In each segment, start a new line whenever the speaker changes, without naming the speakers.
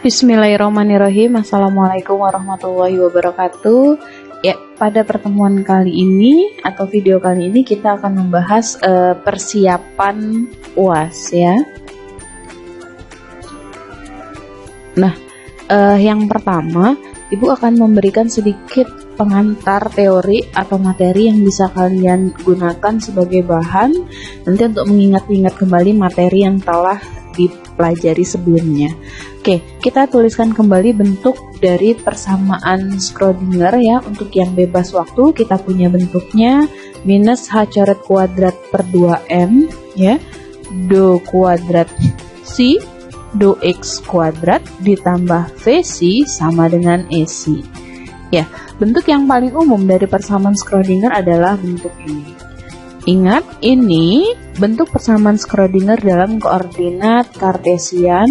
Bismillahirrahmanirrahim. Assalamualaikum warahmatullahi wabarakatuh. Ya, pada pertemuan kali ini atau video kali ini kita akan membahas persiapan UAS ya. Nah, yang pertama, Ibu akan memberikan sedikit pengantar teori atau materi yang bisa kalian gunakan sebagai bahan nanti untuk mengingat-ingat kembali materi yang telah dipelajari sebelumnya. Oke, kita tuliskan kembali bentuk dari persamaan Schrödinger ya. Untuk yang bebas waktu kita punya bentuknya minus h coret kuadrat per 2m ya, do kuadrat c do x kuadrat ditambah vc sama dengan ec. Ya, bentuk yang paling umum dari persamaan Schrödinger adalah bentuk ini. Ingat, ini bentuk persamaan Schrödinger dalam koordinat Kartesian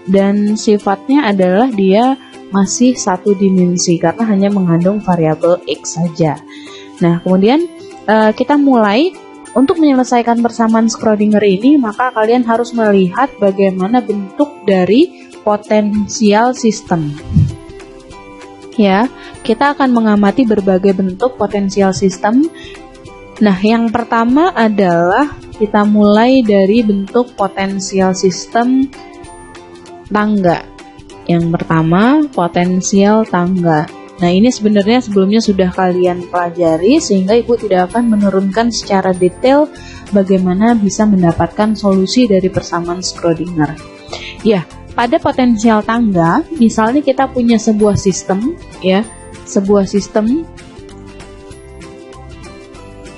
dan sifatnya adalah dia masih satu dimensi karena hanya mengandung variabel x saja. Nah, kemudian kita mulai untuk menyelesaikan persamaan Schrödinger ini, maka kalian harus melihat bagaimana bentuk dari potensial sistem. Ya, kita akan mengamati berbagai bentuk potensial sistem. Nah, yang pertama adalah kita mulai dari bentuk potensial sistem tangga. Yang pertama, potensial tangga. Nah, ini sebenarnya sebelumnya sudah kalian pelajari sehingga Ibu tidak akan menurunkan secara detail bagaimana bisa mendapatkan solusi dari persamaan Schrödinger. Ya, pada potensial tangga, misalnya kita punya sebuah sistem, ya, sebuah sistem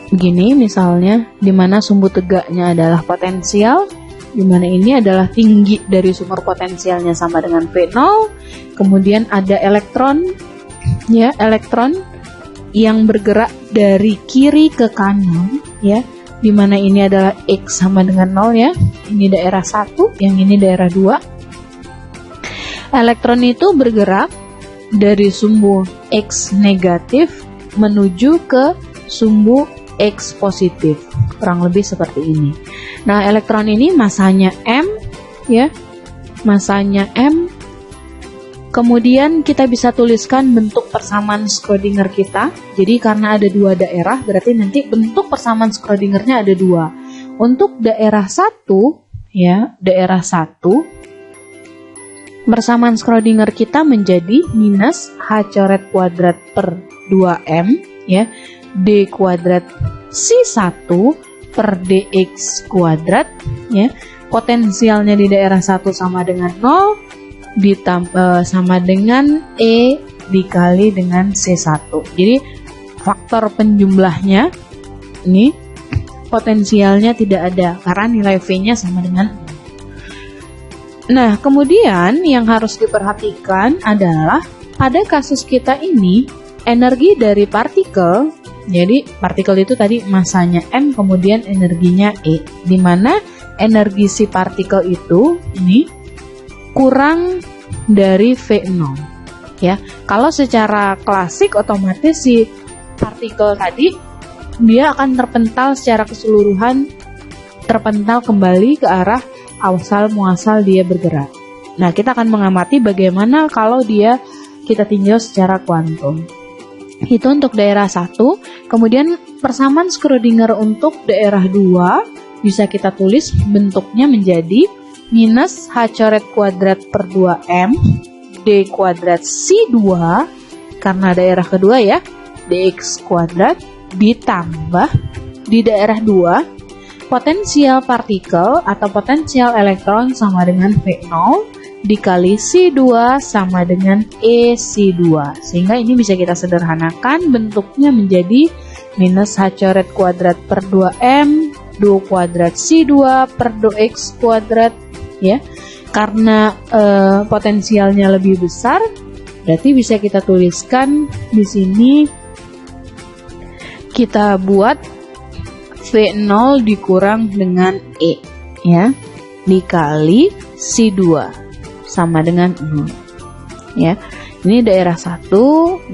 begini misalnya, di mana sumbu tegaknya adalah potensial, di mana ini adalah tinggi dari sumber potensialnya sama dengan V0, kemudian ada elektron, ya, elektron yang bergerak dari kiri ke kanan, ya, di mana ini adalah X sama dengan 0 ya, ini daerah 1, yang ini daerah 2. Elektron itu bergerak dari sumbu X negatif menuju ke sumbu X positif, kurang lebih seperti ini. Nah, elektron ini masanya M, ya, masanya M. Kemudian kita bisa tuliskan bentuk persamaan Schrödinger kita. Jadi karena ada dua daerah, berarti nanti bentuk persamaan Schrödingernya ada dua. Untuk daerah 1, ya, daerah 1. Persamaan Schrödinger kita menjadi minus h coret kuadrat per 2m ya, d kuadrat c1 per dx kuadrat ya. Potensialnya di daerah 1 sama dengan 0 ditambah sama dengan e dikali dengan c1. Jadi faktor penjumlahnya ini potensialnya tidak ada karena nilai v-nya sama dengan 0. Nah, kemudian yang harus diperhatikan adalah pada kasus kita ini energi dari partikel, jadi partikel itu tadi masanya M kemudian energinya E, di mana energi si partikel itu ini kurang dari V0 ya. Kalau secara klasik otomatis si partikel tadi dia akan terpental secara keseluruhan, terpental kembali ke arah asal muasal dia bergerak. Nah, kita akan mengamati bagaimana kalau dia kita tinjau secara kuantum. Itu untuk daerah 1. Kemudian persamaan Schrödinger untuk daerah 2 bisa kita tulis bentuknya menjadi minus h coret kuadrat per 2m d kuadrat c2 karena daerah kedua ya, dx kuadrat ditambah di daerah 2 potensial partikel atau potensial elektron sama dengan V0 dikali C2 sama dengan EC2. Sehingga ini bisa kita sederhanakan bentuknya menjadi minus h coret kuadrat per 2m do kuadrat C2 per do x kuadrat ya. Karena potensialnya lebih besar, berarti bisa kita tuliskan di sini kita buat V0 dikurang dengan E ya, dikali C2 sama dengan 0 ya. Ini daerah 1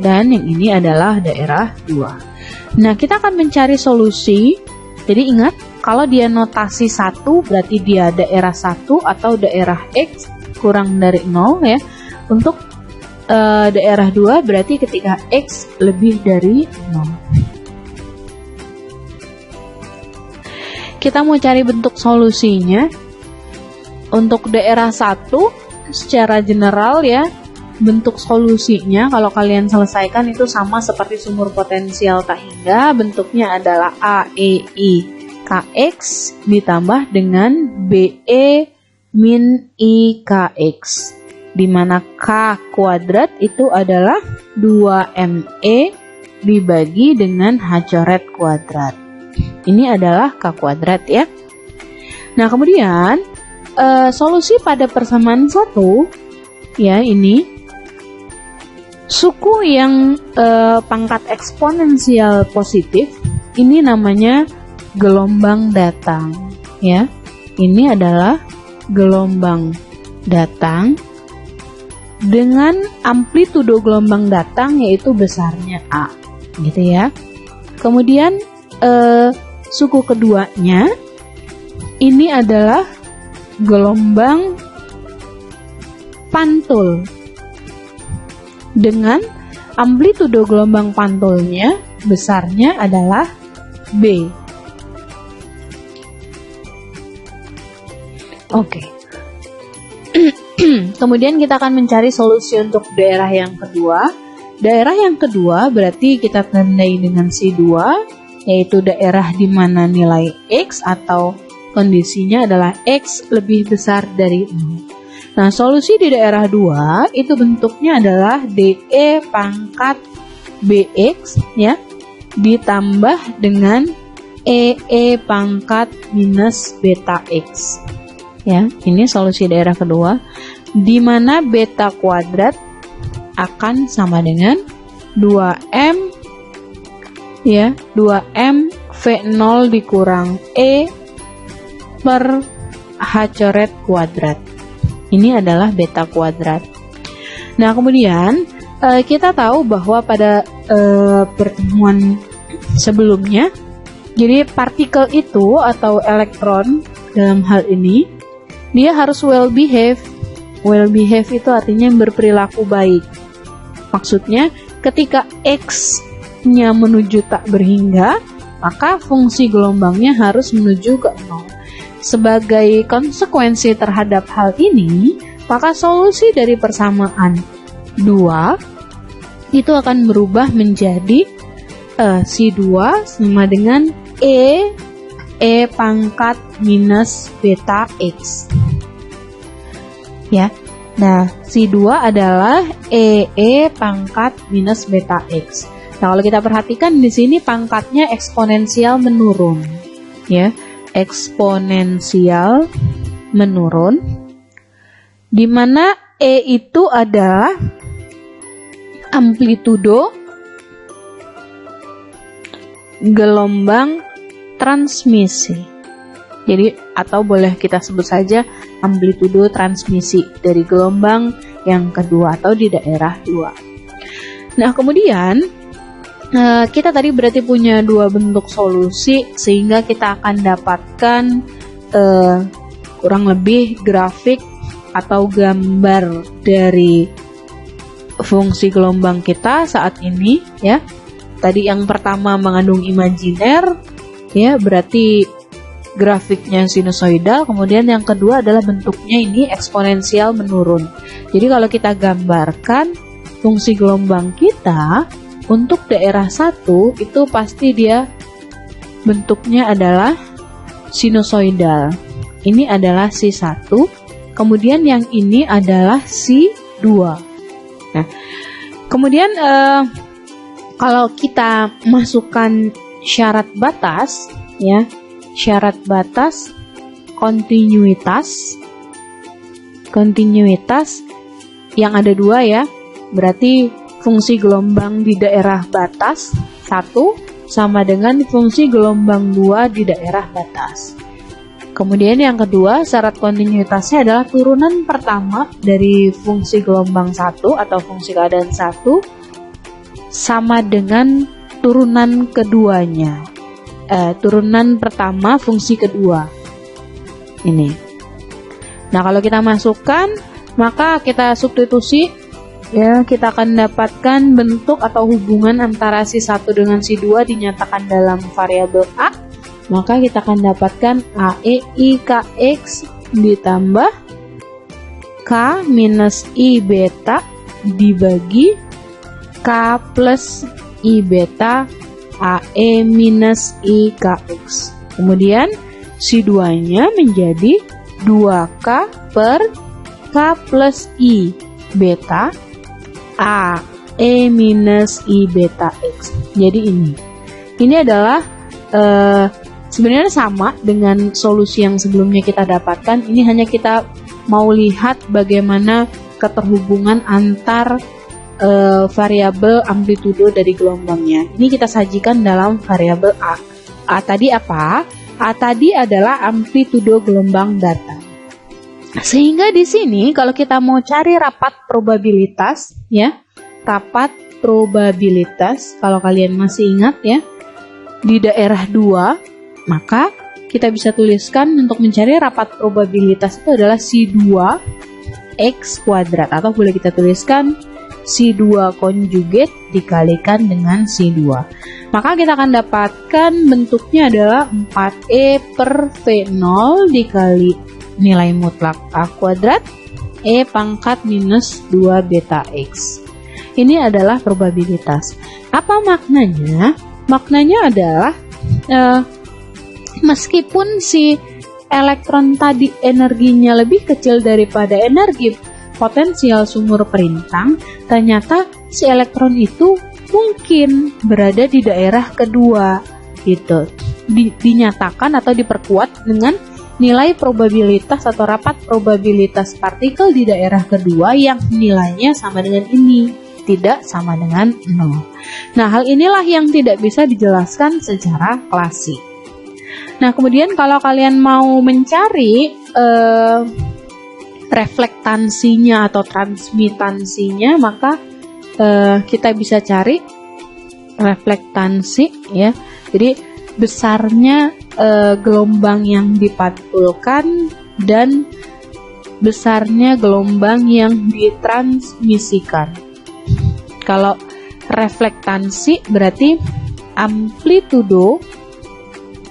dan yang ini adalah daerah 2. Nah, kita akan mencari solusi. Jadi ingat, Kalau dia notasi 1 berarti dia daerah 1 atau daerah X kurang dari 0 ya. Untuk daerah 2 berarti ketika X lebih dari 0. Kita mau cari bentuk solusinya. Untuk daerah 1 secara general ya, bentuk solusinya kalau kalian selesaikan itu sama seperti sumur potensial tak hingga, bentuknya adalah AEI KX ditambah dengan BE min IKX, di mana K kuadrat itu adalah 2ME dibagi dengan H coret kuadrat. Ini adalah K kuadrat ya. Nah kemudian solusi pada persamaan 1 ya, ini suku yang pangkat eksponensial positif, ini namanya gelombang datang ya. Ini adalah gelombang datang dengan amplitudo gelombang datang yaitu besarnya A gitu ya. Kemudian suku keduanya ini adalah gelombang pantul dengan amplitudo gelombang pantulnya besarnya adalah B. Oke. Kemudian kita akan mencari solusi untuk daerah yang kedua. Daerah yang kedua berarti kita tandai dengan C2, yaitu daerah di mana nilai X atau kondisinya adalah X lebih besar dari 0. Nah, solusi di daerah 2 itu bentuknya adalah DE pangkat BX ya, ditambah dengan EE pangkat minus beta X. Ya, ini solusi daerah kedua, di mana beta kuadrat akan sama dengan 2M ya, 2M V0 dikurang E per H coret kuadrat. Ini adalah beta kuadrat. Nah, kemudian kita tahu bahwa pada pertemuan sebelumnya, jadi partikel itu atau elektron dalam hal ini, dia harus well behave. Well behave itu artinya berperilaku baik. Maksudnya, ketika X-nya menuju tak berhingga, maka fungsi gelombangnya harus menuju ke 0. Sebagai konsekuensi terhadap hal ini, maka solusi dari persamaan 2 itu akan berubah menjadi C2 sama dengan E pangkat minus beta X. Ya. Nah, C2 adalah EE pangkat minus beta X. Nah, kalau kita perhatikan di sini pangkatnya eksponensial menurun. Ya. Eksponensial menurun, di mana E itu adalah amplitudo gelombang transmisi. Jadi atau boleh kita sebut saja amplitudo transmisi dari gelombang yang kedua atau di daerah 2. Nah, kemudian kita tadi berarti punya dua bentuk solusi, sehingga kita akan dapatkan kurang lebih grafik atau gambar dari fungsi gelombang kita saat ini ya. Tadi yang pertama mengandung imajiner ya, berarti grafiknya sinusoidal. Kemudian yang kedua adalah bentuknya ini eksponensial menurun. Jadi kalau kita gambarkan fungsi gelombang kita untuk daerah 1 itu pasti dia bentuknya adalah sinusoidal. Ini adalah C1, kemudian yang ini adalah C2. Nah, kemudian kalau kita masukkan syarat batas ya, syarat batas kontinuitas yang ada dua ya, berarti fungsi gelombang di daerah batas 1 sama dengan fungsi gelombang 2 di daerah batas. Kemudian yang kedua, syarat kontinuitasnya adalah turunan pertama dari fungsi gelombang 1 atau fungsi keadaan 1 sama dengan turunan keduanya. turunan pertama fungsi kedua. Ini. Nah, kalau kita masukkan, maka kita substitusi, ya, kita akan dapatkan bentuk atau hubungan antara si 1 dengan si 2 dinyatakan dalam variabel A. Maka kita akan dapatkan AEIKX ditambah K minus I beta dibagi K plus I beta AE minus IKX. Kemudian si 2-nya menjadi 2K per K plus I beta AE minus I beta X. Jadi ini adalah sebenarnya sama dengan solusi yang sebelumnya kita dapatkan. Ini hanya kita mau lihat bagaimana keterhubungan antar variabel amplitudo dari gelombangnya. Ini kita sajikan dalam variabel A. A tadi apa? A tadi adalah amplitudo gelombang data. Sehingga di sini kalau kita mau cari rapat probabilitas, ya, rapat probabilitas, kalau kalian masih ingat ya, di daerah 2, maka kita bisa tuliskan untuk mencari rapat probabilitas itu adalah C2 X kuadrat, atau boleh kita tuliskan C2 konjugat dikalikan dengan C2. Maka kita akan dapatkan bentuknya adalah 4E per V0 dikali nilai mutlak A kuadrat E pangkat minus 2 beta X. Ini adalah probabilitas. Apa maknanya? Maknanya adalah meskipun si elektron tadi energinya lebih kecil daripada energi potensial sumur perintang, ternyata si elektron itu mungkin berada di daerah kedua, gitu. Dinyatakan atau diperkuat dengan nilai probabilitas atau rapat probabilitas partikel di daerah kedua yang nilainya sama dengan ini, tidak sama dengan 0. Nah, hal inilah yang tidak bisa dijelaskan secara klasik. Nah, kemudian kalau kalian mau mencari reflektansinya atau transmitansinya, maka kita bisa cari reflektansi, ya. Jadi besarnya gelombang yang dipantulkan dan besarnya gelombang yang ditransmisikan. Kalau reflektansi berarti amplitudo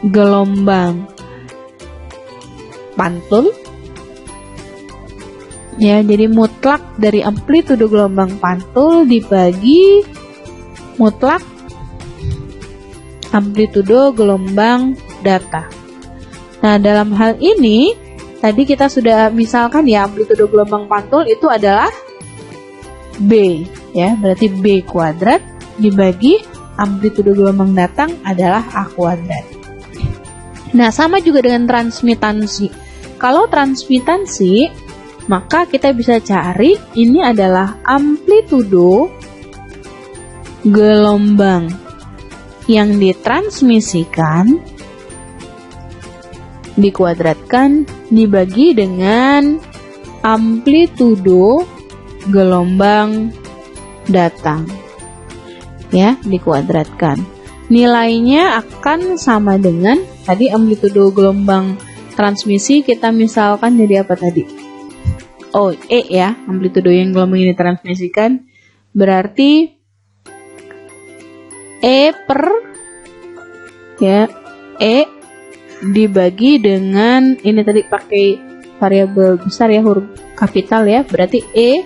gelombang pantul, ya, jadi mutlak dari amplitudo gelombang pantul dibagi mutlak amplitudo gelombang data. Nah, dalam hal ini tadi kita sudah misalkan ya, amplitudo gelombang pantul itu adalah B, ya, berarti B kuadrat dibagi amplitudo gelombang datang adalah A kuadrat. Nah, sama juga dengan transmitansi. Kalau transmitansi, maka kita bisa cari ini adalah amplitudo gelombang yang ditransmisikan dikuadratkan dibagi dengan amplitudo gelombang datang, ya, dikuadratkan. Nilainya akan sama dengan tadi amplitudo gelombang transmisi, kita misalkan jadi apa tadi? Oh, E, ya, amplitudo yang gelombang ini transmisikan berarti E per, ya, E dibagi dengan ini tadi pakai variabel besar ya, huruf kapital ya, berarti E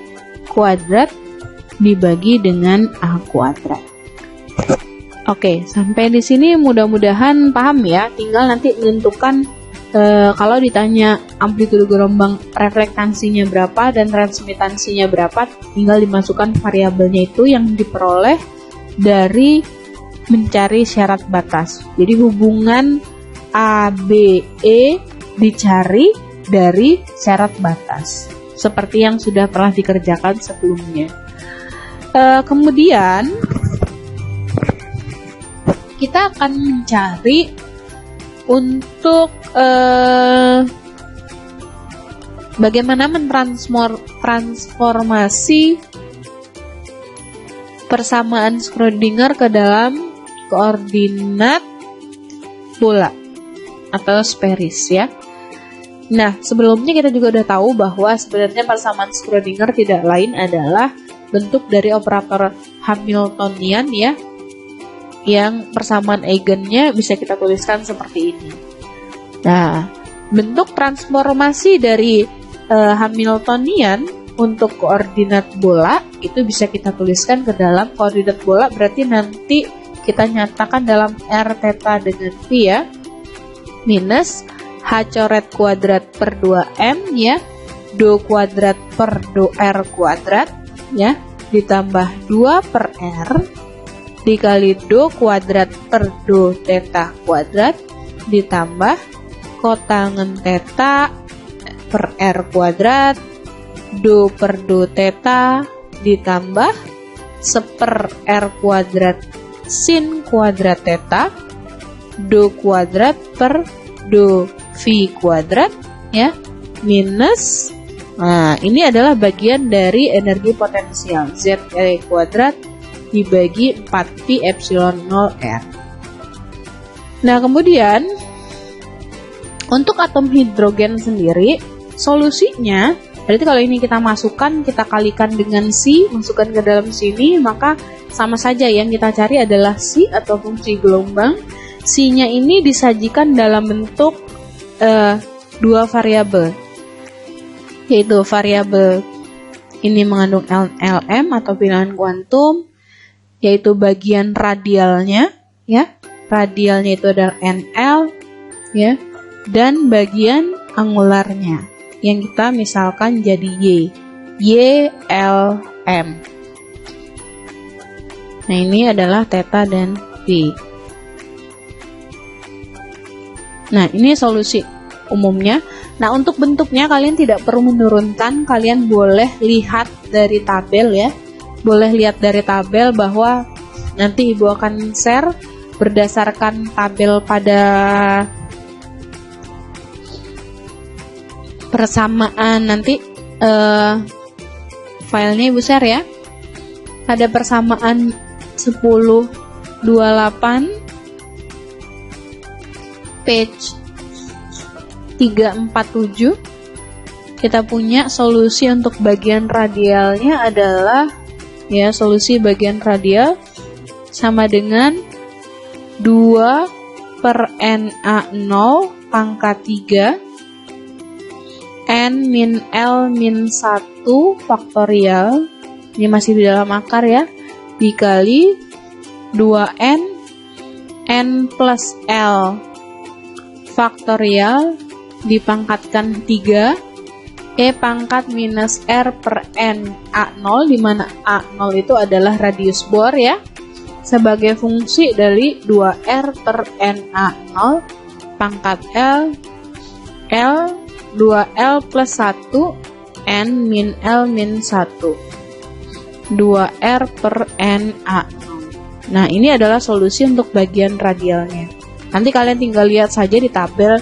kuadrat dibagi dengan A kuadrat. Oke, sampai di sini mudah-mudahan paham ya. Tinggal nanti menentukan kalau ditanya amplitudo gelombang reflektansinya berapa dan transmitansinya berapa, tinggal dimasukkan variabelnya itu yang diperoleh dari mencari syarat batas. Jadi hubungan ABE dicari dari syarat batas, seperti yang sudah pernah dikerjakan sebelumnya. Kemudian kita akan mencari untuk bagaimana mentransformasi persamaan Schrödinger ke dalam koordinat bola atau spheris ya. Nah, sebelumnya kita juga udah tahu bahwa sebenarnya persamaan Schrödinger tidak lain adalah bentuk dari operator Hamiltonian ya, yang persamaan eigennya bisa kita tuliskan seperti ini. Nah, bentuk transformasi dari Hamiltonian untuk koordinat bola itu bisa kita tuliskan ke dalam koordinat bola, berarti nanti kita nyatakan dalam R theta dengan phi ya, minus H coret kuadrat per 2M ya, do kuadrat per do R kuadrat ya, ditambah 2 per R dikali do kuadrat per do theta kuadrat ditambah kotangen theta per R kuadrat do per do theta ditambah seper R kuadrat sin kuadrat theta do kuadrat per do phi kuadrat ya, minus, nah ini adalah bagian dari energi potensial Z kuadrat dibagi 4pi epsilon 0 R. Nah kemudian untuk atom hidrogen sendiri solusinya, berarti kalau ini kita masukkan, kita kalikan dengan C, masukkan ke dalam sini, maka sama saja yang kita cari adalah C atau fungsi gelombang. C-nya ini disajikan dalam bentuk dua variabel, yaitu variabel ini mengandung Lm atau bilangan kuantum, yaitu bagian radialnya ya, radialnya itu adalah NL ya, dan bagian angularnya yang kita misalkan jadi YLM. Nah ini adalah theta dan phi. Nah, ini solusi umumnya. Nah, untuk bentuknya kalian tidak perlu menurunkan, kalian boleh lihat dari tabel ya. Boleh lihat dari tabel bahwa nanti Ibu akan share berdasarkan tabel pada persamaan nanti filenya Ibu share ya. Ada persamaan 1028 page 347. Kita punya solusi untuk bagian radialnya adalah ya, solusi bagian radial sama dengan 2 per NA0 pangkat 3 N min L min 1 faktorial, ini masih di dalam akar ya, dikali 2N N plus L faktorial dipangkatkan 3 E pangkat minus R per N A0, di mana A0 itu adalah radius Bohr ya, sebagai fungsi dari 2R per N A0 pangkat L 2L plus 1 N min L min 1 2R per N A0. Nah ini adalah solusi untuk bagian radialnya. Nanti kalian tinggal lihat saja di tabel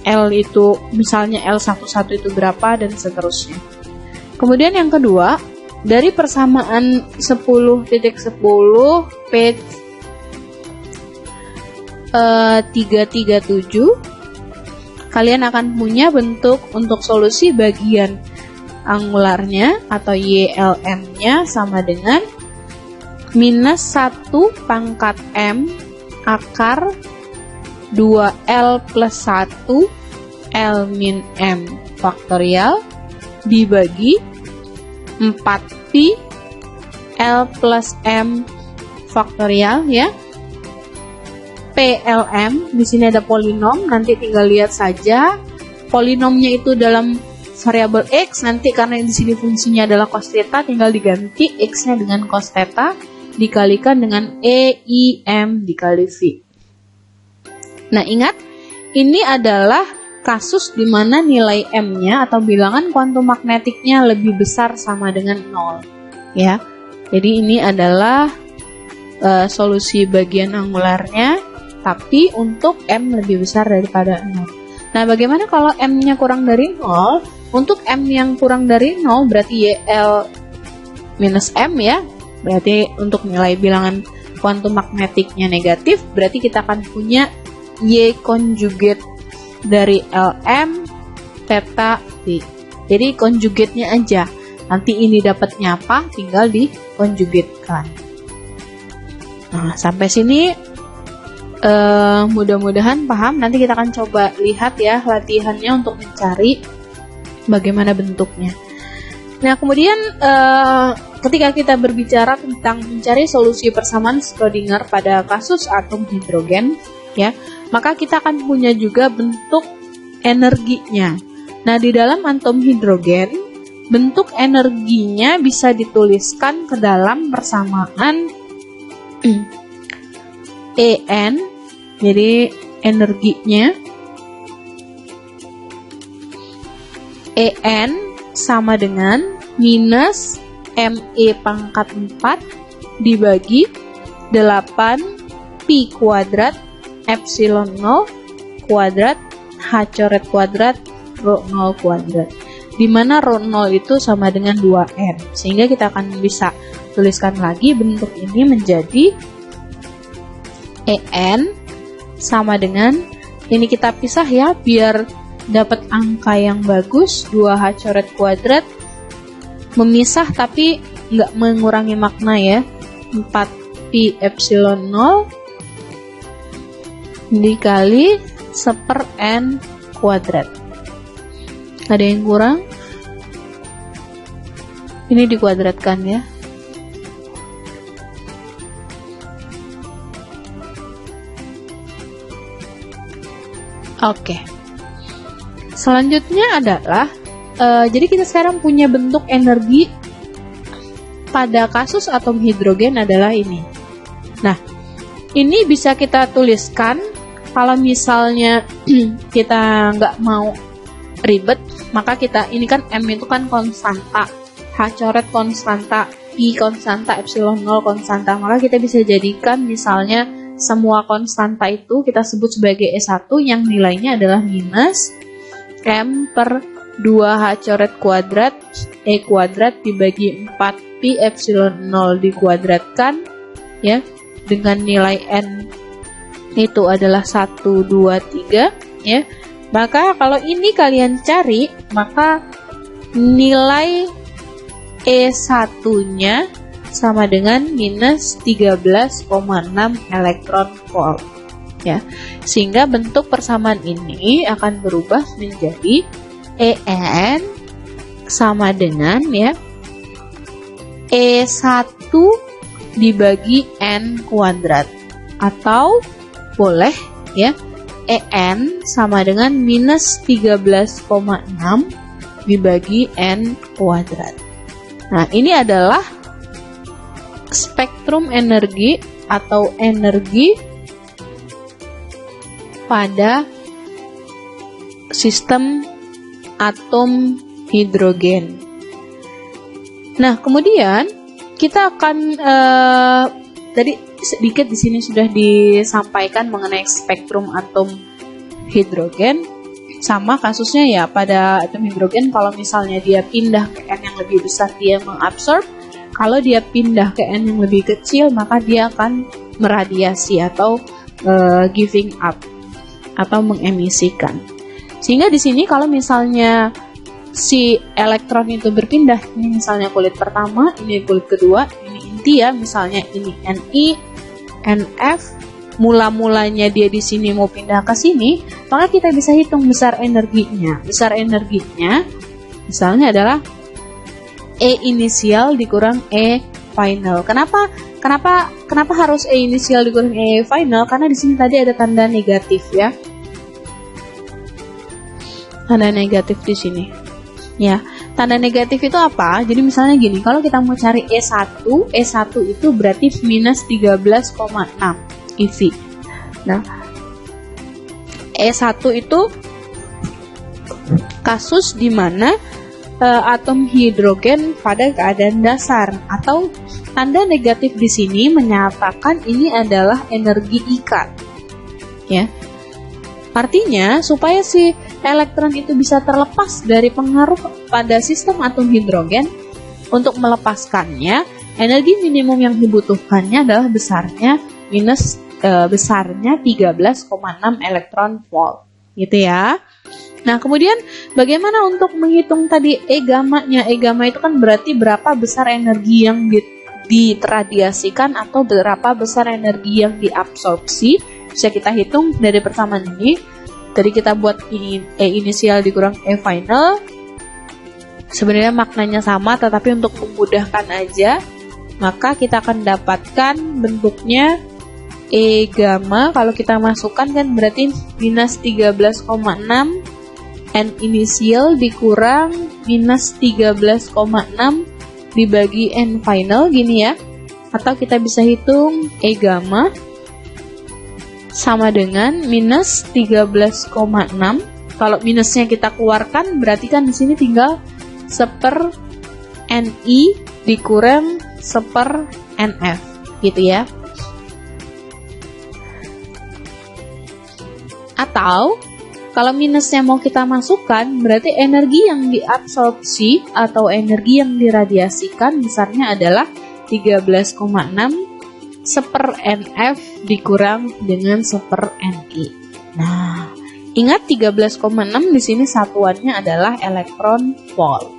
L itu, misalnya L11 itu berapa dan seterusnya. Kemudian yang kedua, dari persamaan 10.10 page 337, kalian akan punya bentuk untuk solusi bagian angularnya atau YLM-nya sama dengan minus 1 pangkat M akar 2L plus 1 L min M faktorial dibagi 4pi L plus M faktorial ya. PLM di sini ada polinom, nanti tinggal lihat saja polinomnya itu dalam variabel X, nanti karena di sini fungsinya adalah cos theta tinggal diganti X-nya dengan cos theta dikalikan dengan EIM dikali V. Nah, ingat, ini adalah kasus di mana nilai M-nya atau bilangan kuantum magnetiknya lebih besar sama dengan 0. Ya. Jadi ini adalah solusi bagian angularnya, tapi untuk M lebih besar daripada 0. Nah, bagaimana kalau M-nya kurang dari 0? Untuk M yang kurang dari 0 berarti YL minus M ya. Berarti untuk nilai bilangan kuantum magnetiknya negatif, berarti kita akan punya Y conjugate dari Lm theta V. Jadi conjugate-nya aja. Nanti ini dapatnya apa, tinggal dikonjugatkan. Nah, sampai sini mudah-mudahan paham. Nanti kita akan coba lihat ya latihannya untuk mencari bagaimana bentuknya. Nah, kemudian ketika kita berbicara tentang mencari solusi persamaan Schrödinger pada kasus atom hidrogen, ya, maka kita akan punya juga bentuk energinya. Nah, di dalam atom hidrogen, bentuk energinya bisa dituliskan ke dalam persamaan En, jadi energinya En sama dengan minus Me pangkat 4 dibagi 8 Pi kuadrat Epsilon 0 kuadrat H coret kuadrat Rho 0 kuadrat, dimana Rho 0 itu sama dengan 2N, sehingga kita akan bisa tuliskan lagi bentuk ini menjadi En sama dengan, ini kita pisah ya biar dapat angka yang bagus, 2H coret kuadrat, memisah tapi nggak mengurangi makna ya, 4Pi Epsilon 0 dikali 1/N kuadrat. Ada yang kurang? Ini dikuadratkan ya. Oke. Selanjutnya adalah jadi kita sekarang punya bentuk energi pada kasus atom hidrogen adalah ini. Nah, ini bisa kita tuliskan kalau misalnya kita nggak mau ribet, maka kita, ini kan M itu kan konstanta, H coret konstanta, I konstanta, Epsilon 0 konstanta, maka kita bisa jadikan misalnya semua konstanta itu kita sebut sebagai E1 yang nilainya adalah minus M per 2H coret kuadrat E kuadrat dibagi 4Pi Epsilon 0 dikuadratkan ya, dengan nilai N itu adalah 1, 2, 3 ya. Maka kalau ini kalian cari, maka nilai E1-nya sama dengan minus 13,6 elektron volt ya. Sehingga bentuk persamaan ini akan berubah menjadi En sama dengan ya E1 dibagi N kuadrat, atau boleh ya En sama dengan minus 13,6 dibagi N kuadrat. Nah, ini adalah spektrum energi atau energi pada sistem atom hidrogen. Nah, kemudian kita akan tadi sedikit di sini sudah disampaikan mengenai spektrum atom hidrogen. Sama kasusnya ya pada atom hidrogen, kalau misalnya dia pindah ke N yang lebih besar dia mengabsorb, kalau dia pindah ke N yang lebih kecil maka dia akan meradiasi atau giving up atau mengemisikan. Sehingga di sini kalau misalnya si elektron itu berpindah, ini misalnya kulit pertama, ini kulit kedua, ini inti ya, misalnya ini Ni, Nf, mula-mulanya dia di sini mau pindah ke sini, maka kita bisa hitung besar energinya. Besar energinya misalnya adalah E inisial dikurang E final. Kenapa harus E inisial dikurang E final? Karena di sini tadi ada tanda negatif ya. Tanda negatif di sini. Ya, tanda negatif itu apa? Jadi misalnya gini, kalau kita mau cari E1 itu berarti minus 13,6 EV. Nah, E1 itu kasus di mana atom hidrogen pada keadaan dasar, atau tanda negatif di sini menyatakan ini adalah energi ikat. Ya. Artinya, supaya si elektron itu bisa terlepas dari pengaruh pada sistem atom hidrogen, untuk melepaskannya, energi minimum yang dibutuhkannya adalah besarnya minus besarnya 13,6 elektron volt gitu ya. Nah, kemudian bagaimana untuk menghitung tadi E gamma-nya? E gamma itu kan berarti berapa besar energi yang diradiasikan atau berapa besar energi yang diabsorpsi. Bisa kita hitung dari persamaan ini. Tadi kita buat ini E inisial dikurang E final. Sebenarnya maknanya sama, tetapi untuk memudahkan aja, maka kita akan dapatkan bentuknya E gamma. Kalau kita masukkan kan berarti minus 13,6 N inisial dikurang minus 13,6 dibagi N final gini ya. Atau kita bisa hitung E gamma sama dengan minus 13,6. Kalau minusnya kita keluarkan berarti kan di sini tinggal 1/Ni dikurang 1/Nf gitu ya. Atau kalau minusnya mau kita masukkan, berarti energi yang diabsorpsi atau energi yang diradiasikan besarnya adalah 13,6 1/Nf dikurang dengan 1/Ni. Nah, ingat 13,6 di sini satuannya adalah elektron volt.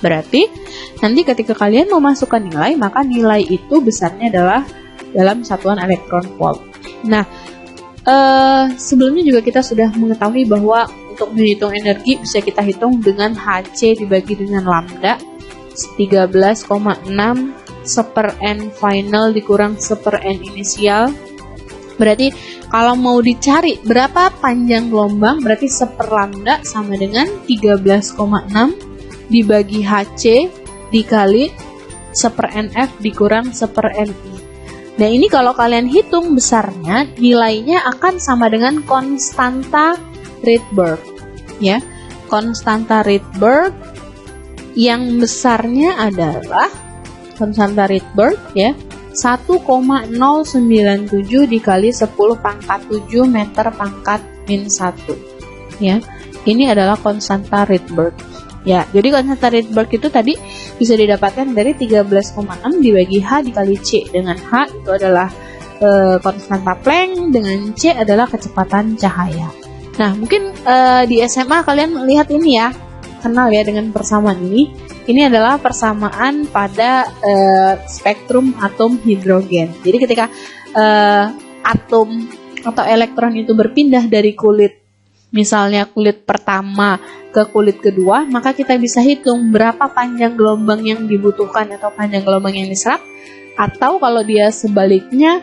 Berarti nanti ketika kalian memasukkan nilai, maka nilai itu besarnya adalah dalam satuan elektron volt. Nah, sebelumnya juga kita sudah mengetahui bahwa untuk menghitung energi bisa kita hitung dengan Hc dibagi dengan lambda 13,6 1/N final dikurang 1/N inisial. Berarti kalau mau dicari berapa panjang gelombang, berarti 1/lambda sama dengan 13,6 dibagi Hc dikali 1/Nf dikurang 1/Ni. Nah, ini kalau kalian hitung besarnya, nilainya akan sama dengan konstanta Rydberg, ya. Konstanta Rydberg yang besarnya adalah konstanta Rydberg ya, 1,097 dikali 10 pangkat 7 meter pangkat min 1. Ya. Ini adalah konstanta Rydberg. Ya, jadi konstanta Rydberg itu tadi bisa didapatkan dari 13,6 dibagi H dikali C. Dengan H itu adalah konstanta Planck, dengan C adalah kecepatan cahaya. Nah, mungkin di SMA kalian lihat ini ya, kenal ya dengan persamaan ini. Ini adalah persamaan pada spektrum atom hidrogen. Jadi ketika atom atau elektron itu berpindah dari kulit, misalnya kulit pertama ke kulit kedua, maka kita bisa hitung berapa panjang gelombang yang dibutuhkan atau panjang gelombang yang diserap. Atau kalau dia sebaliknya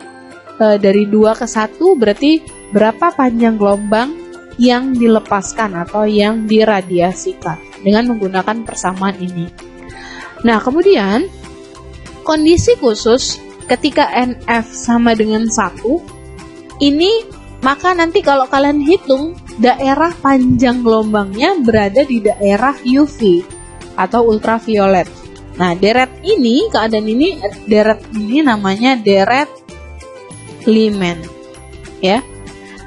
dari 2 ke 1, berarti berapa panjang gelombang yang dilepaskan atau yang diradiasikan dengan menggunakan persamaan ini. Nah, kemudian kondisi khusus ketika NF sama dengan 1 ini, maka nanti kalau kalian hitung daerah panjang gelombangnya berada di daerah UV atau ultraviolet. Nah, deret ini, keadaan ini, deret ini namanya deret Lyman, ya.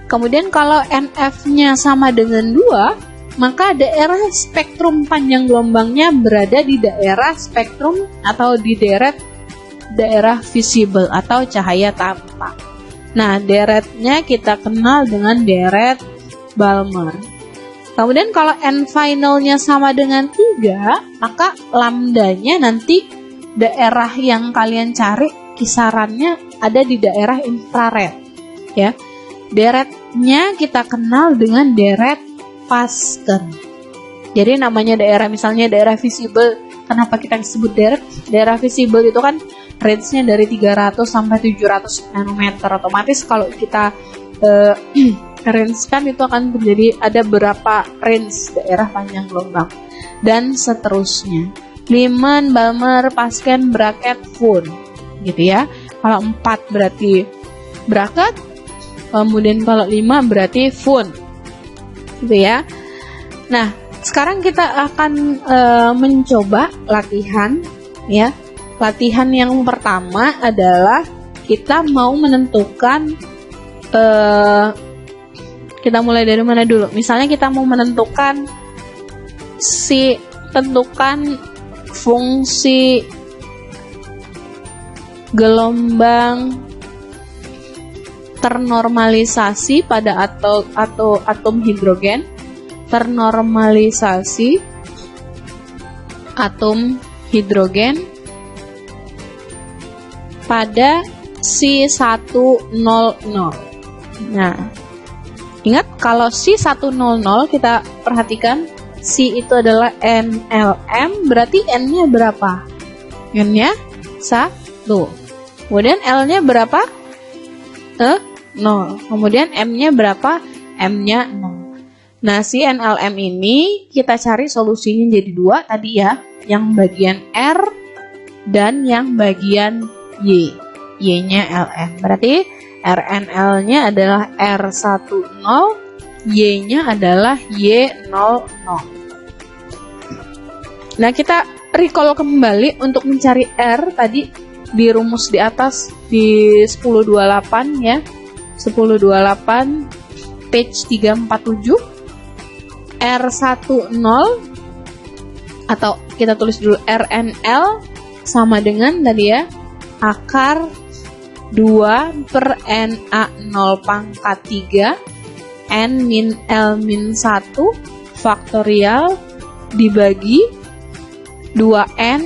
Kemudian kalau NF-nya sama dengan 2, maka daerah spektrum panjang gelombangnya berada di daerah spektrum atau di daerah visible atau cahaya tampak. Nah, deretnya kita kenal dengan deret Balmer. Kemudian kalau N finalnya sama dengan 3, maka lambdanya nanti daerah yang kalian cari kisarannya ada di daerah infrared, ya. Deretnya kita kenal dengan deret Pasken. Jadi namanya daerah, misalnya daerah visible. Kenapa kita disebut deret? Daerah visible itu kan range-nya dari 300 sampai 700 nanometer. Otomatis kalau kita range kan itu akan terjadi ada berapa range daerah panjang gelombang dan seterusnya. Lyman, Balmer, Pasken, bracket, Fun, gitu ya. Kalau 4 berarti bracket, kemudian kalau 5 berarti Fun, gitu ya. Nah, sekarang kita akan mencoba latihan, ya. Latihan yang pertama adalah kita mau menentukan, kita mulai dari mana dulu? Misalnya kita mau menentukan tentukan fungsi gelombang ternormalisasi pada atom hidrogen, ternormalisasi atom hidrogen pada C100. Nah, ingat kalau C100 kita perhatikan C itu adalah NLM, berarti N-nya berapa? N-nya 1. Kemudian L-nya berapa? 0. Kemudian M-nya berapa? M-nya 0. Nah, si NLM ini kita cari solusinya jadi 2 tadi ya, yang bagian R dan yang bagian Y. Y-nya LM. Berarti RNL-nya adalah R10, Y-nya adalah Y00. Nah, kita recall kembali untuk mencari R tadi di rumus di atas di 1028 ya. 1028 page 347. R10 atau kita tulis dulu RNL sama dengan tadi ya, akar 2 per NA0 pangkat 3 N min L min 1 faktorial dibagi 2N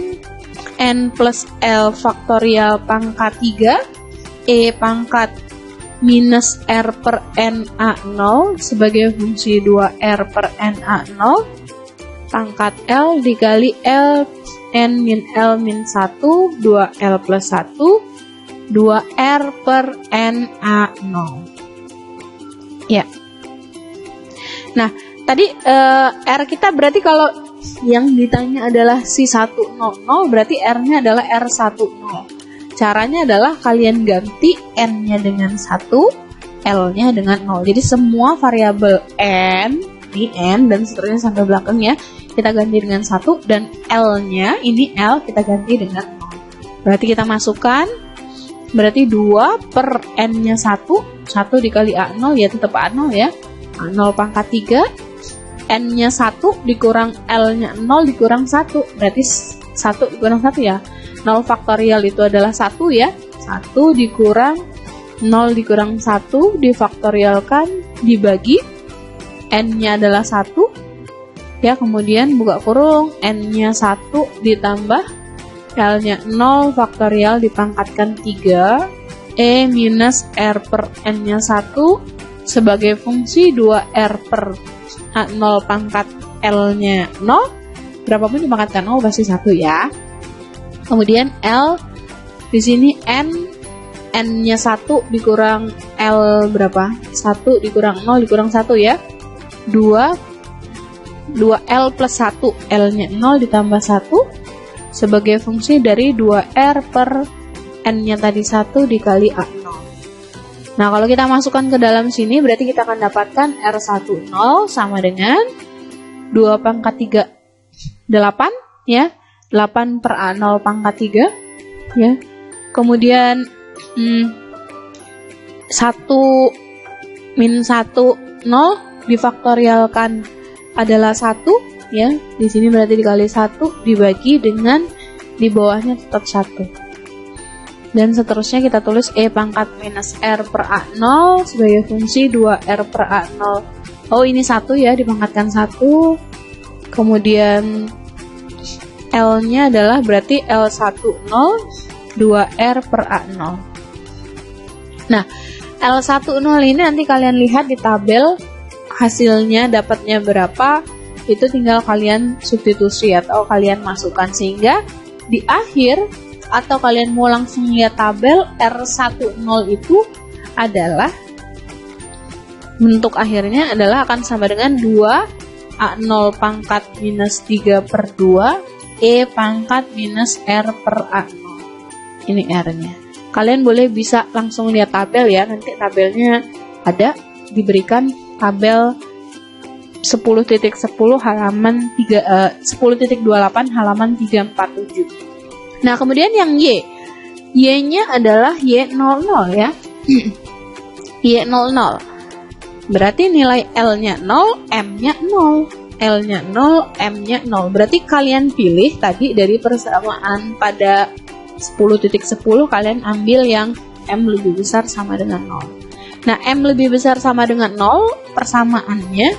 N plus L faktorial pangkat 3 E pangkat minus R per NA0 sebagai fungsi 2R per NA0 pangkat L dikali L N min L min 1 2L plus 1 2R per NA0. Ya. Nah, tadi R kita berarti kalau yang ditanya adalah C100, berarti R-nya adalah R10. Caranya adalah kalian ganti N-nya dengan 1, L-nya dengan 0. Jadi semua variabel N, ini N dan seterusnya sampai belakangnya, kita ganti dengan 1, dan L-nya, ini L, kita ganti dengan 0. Berarti kita masukkan, berarti 2 per N-nya 1 dikali A0, ya tetap A0 ya. A0 pangkat 3, N-nya 1 dikurang L-nya 0 dikurang 1, berarti 1 dikurang 1 ya. 0 faktorial itu adalah 1 ya. 1 dikurang 0 dikurang 1 difaktorialkan dibagi N-nya adalah 1 ya, kemudian buka kurung, N-nya 1 ditambah L-nya 0 faktorial dipangkatkan 3 E minus R per N-nya 1 sebagai fungsi 2R per A0 pangkat L-nya 0, berapapun dipangkatkan 0 pasti 1 ya. Kemudian L di sini N-nya 1 dikurang L berapa? 1 dikurang 0 dikurang 1 ya. 2L plus 1, L-nya 0 ditambah 1 sebagai fungsi dari 2R per N-nya tadi 1 dikali A0. Nah, kalau kita masukkan ke dalam sini, berarti kita akan dapatkan R10 sama dengan 2 pangkat 3, 8 ya. 8 per A0 pangkat 3 ya. Kemudian 1 min 1 0 difaktorialkan adalah 1 ya. Di sini berarti dikali 1 dibagi dengan di bawahnya tetap 1. Dan seterusnya kita tulis E pangkat minus R per A0 sebagai fungsi 2R per A0. Oh, ini 1 ya, dipangkatkan 1. Kemudian L-nya adalah berarti L10 2R per A0. Nah, L10 ini nanti kalian lihat di tabel hasilnya dapatnya berapa, itu tinggal kalian substitusi atau kalian masukkan, sehingga di akhir atau kalian mau langsung lihat tabel R10 itu adalah bentuk akhirnya adalah akan sama dengan 2 A0 pangkat minus 3 per 2 E pangkat minus R per A0. Ini R-nya. Kalian boleh bisa langsung lihat tabel ya, nanti tabelnya ada diberikan tabel 10.10 halaman 10.28 halaman 347. Nah, kemudian yang Y. Y-nya adalah Y00 ya. Y00. Berarti nilai L-nya 0, M-nya 0. L-nya 0, M-nya 0. Berarti kalian pilih tadi dari persamaan pada 10.10 kalian ambil yang M lebih besar sama dengan 0. Nah, M lebih besar sama dengan 0, persamaannya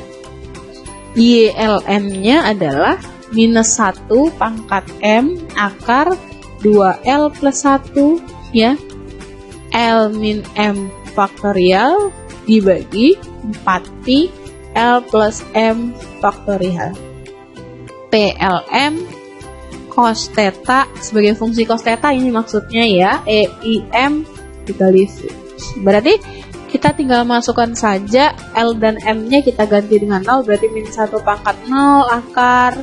YLM-nya adalah minus 1 pangkat M akar 2L plus 1 ya. L min M faktorial dibagi 4pi L plus M faktorial. PLM cos theta sebagai fungsi cos theta ini maksudnya ya, EIM dikali V. Berarti kita tinggal masukkan saja L dan M-nya kita ganti dengan 0, berarti min 1 pangkat 0 akar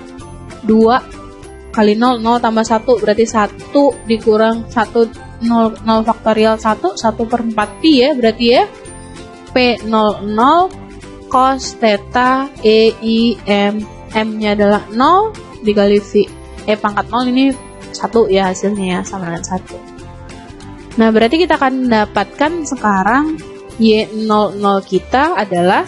2 kali 0, 0 tambah 1 berarti 1 dikurang 1, 0 faktorial 1 per 4pi ya, berarti ya P00 cos theta EIM, M-nya adalah 0 dikali V. Pangkat 0 ini 1 ya hasilnya ya, sama dengan 1. Nah, berarti kita akan mendapatkan sekarang Y00 kita adalah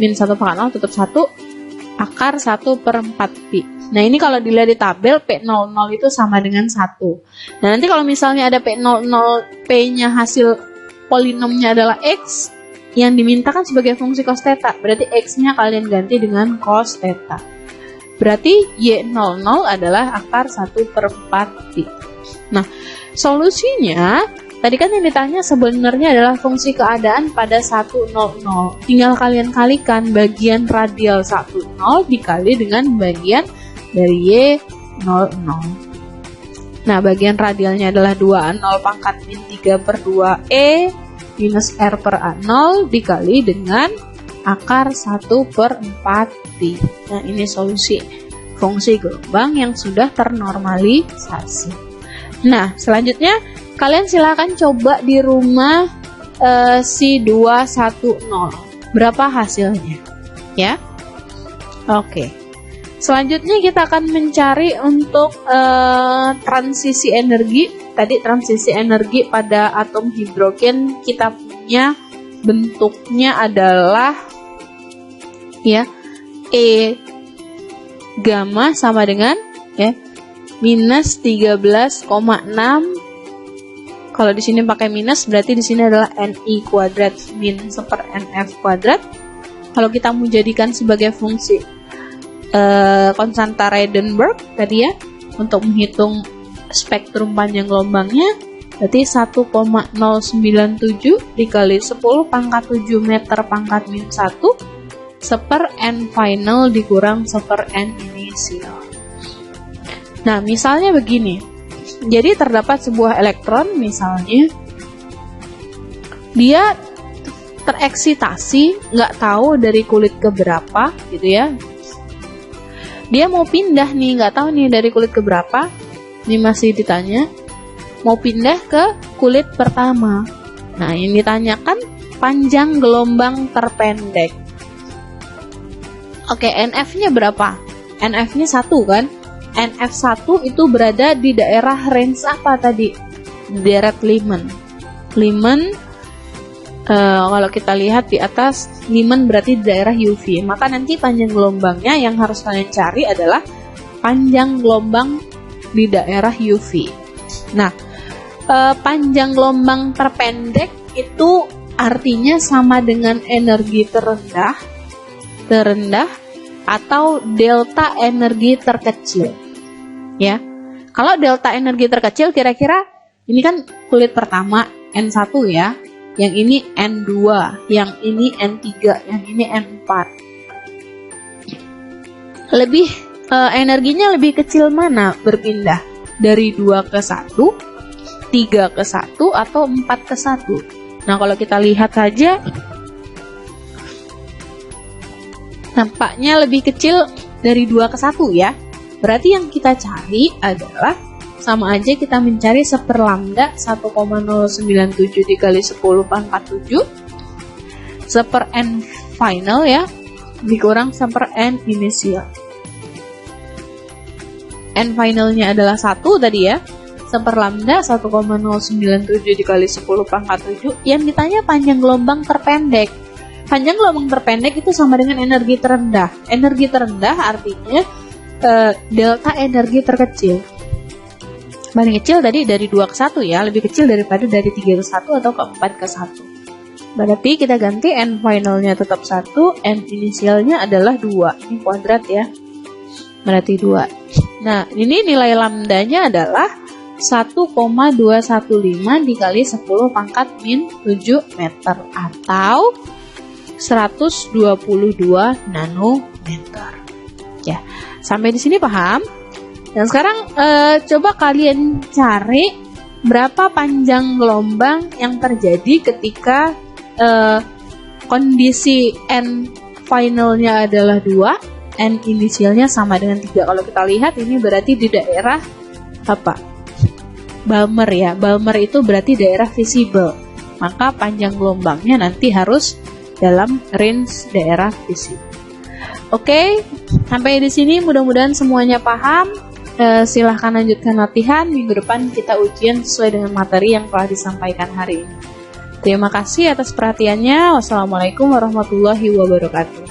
min 1 pangkat 0 tutup 1 akar 1 per 4pi. Nah, ini kalau dilihat di tabel P00 itu sama dengan 1. Nah, nanti kalau misalnya ada P00, P-nya hasil polinomnya adalah X, yang dimintakan sebagai fungsi cos theta, berarti X-nya kalian ganti dengan cos theta. Berarti Y00 adalah akar 1 per 4pi. Nah, solusinya, tadi kan yang ditanya sebenarnya adalah fungsi keadaan pada 100. Tinggal kalian kalikan bagian radial 10 dikali dengan bagian dari Y00. Nah, bagian radialnya adalah 2A0 pangkat min 3 per 2E minus R per A0 dikali dengan akar 1 per 4pi. Nah, ini solusi fungsi gelombang yang sudah ternormalisasi. Nah, selanjutnya kalian silakan coba di rumah C210. Berapa hasilnya? Ya. Oke. Selanjutnya kita akan mencari untuk transisi energi. Tadi transisi energi pada atom hidrogen kita punya bentuknya adalah ya E gamma sama dengan ya minus 13,6. Kalau di sini pakai minus berarti di sini adalah Ni kuadrat min 1/Nf kuadrat. Kalau kita mau jadikan sebagai fungsi konstanta Rydberg tadi ya, untuk menghitung spektrum panjang gelombangnya, berarti 1,097 dikali 10 pangkat 7 meter pangkat min 1 seper N final dikurang seper N inisial. Nah, misalnya begini, jadi terdapat sebuah elektron misalnya, dia tereksitasi, nggak tahu dari kulit keberapa gitu ya. Dia mau pindah nih, nggak tahu nih dari kulit keberapa. Ini masih ditanya, mau pindah ke kulit pertama. Nah, yang ditanyakan panjang gelombang terpendek. Oke, NF-nya berapa? NF-nya 1 kan? NF1 itu berada di daerah range apa tadi? Deret Lyman. Lyman, kalau kita lihat di atas, Lyman berarti di daerah UV. Maka nanti panjang gelombangnya yang harus kalian cari adalah panjang gelombang di daerah UV. Nah, panjang gelombang terpendek itu artinya sama dengan energi terendah atau delta energi terkecil. Ya. Kalau delta energi terkecil kira-kira ini kan kulit pertama N1 ya. Yang ini N2, yang ini N3, yang ini N4. Energinya lebih kecil mana berpindah? Dari 2 ke 1, 3 ke 1, atau 4 ke 1? Nah, kalau kita lihat saja, nampaknya lebih kecil dari 2 ke 1 ya. Berarti yang kita cari adalah sama aja kita mencari seper lambda 1,097 dikali 10 pangkat 7 seper N final ya dikurang seper N inisial. N finalnya adalah 1 tadi ya, seper lambda 1,097 dikali 10 pangkat 7. Yang ditanya panjang gelombang terpendek. Panjang gelombang terpendek itu sama dengan energi terendah. Energi terendah artinya delta energi terkecil. Paling kecil tadi dari 2 ke 1 ya, lebih kecil daripada dari 3 ke 1 atau ke 4 ke 1. Berarti kita ganti n finalnya tetap 1, n inisialnya adalah 2. Ini kuadrat ya. Berarti 2. Nah, ini nilai lambdanya adalah 1,215 dikali 10 pangkat min 7 meter atau 122 nanometer. Ya, sampai di sini paham? Dan sekarang coba kalian cari berapa panjang gelombang yang terjadi ketika kondisi n finalnya adalah 2, n inisialnya sama dengan 3. Kalau kita lihat ini berarti di daerah apa? Balmer ya. Balmer itu berarti daerah visible. Maka panjang gelombangnya nanti harus dalam range daerah visible. Oke, sampai di sini mudah-mudahan semuanya paham. Silahkan lanjutkan latihan. Minggu depan kita ujian sesuai dengan materi yang telah disampaikan hari ini. Terima kasih atas perhatiannya. Wassalamualaikum warahmatullahi wabarakatuh.